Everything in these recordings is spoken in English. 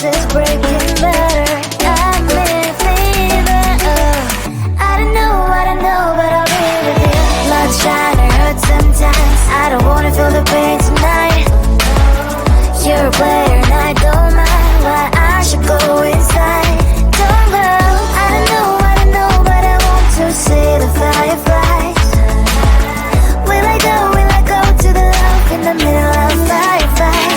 is breaking better. I'm leaving. I don't know, but I'll be with you. Blood's trying to hurt sometimes. I don't wanna feel the pain tonight. You're a player and I don't mind why I should go inside. Don't go. I don't know, but I want to see the fireflies. Will I go to the love in the middle of firefight?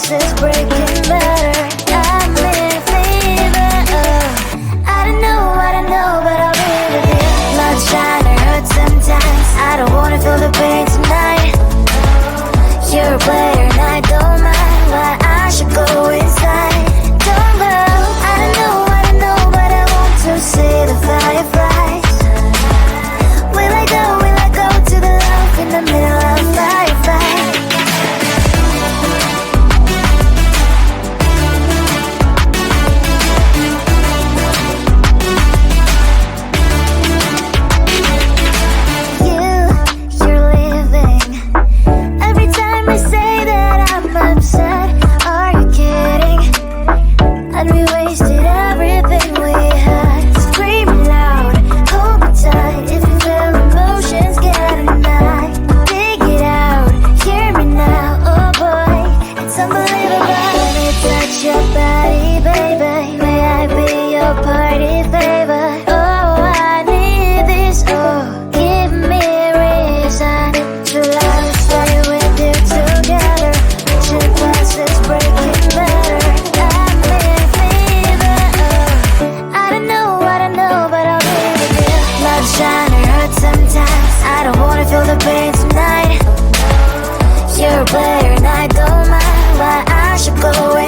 glasses breaking better. I'm in fever. I don't know, but I'll be with you. Blood shine, it hurts sometimes. I don't wanna feel the pain tonight. You're a player and I don't mind, but I should go inside. Don't go. I don't know, but I want to see the fireflies. We let go to the love in the middle of fireflies. You're leaving. Every time I say that I'm upset, are you kidding? And we wasted everything we had. Screaming loud, hold me tight. If you feel emotions getting mad, dig it out, hear me now. Oh boy, it's unbelievable. Let me touch your body, baby. May I be your party favor? Oh, I need this. Oh, give me reason to love, stay with you together. Your glasses breaking better. I'm in fever. I don't know, but I'll be with you. Love shine, it hurts sometimes. I don't wanna feel the pain tonight. You're a player and I don't mind, but I should go away.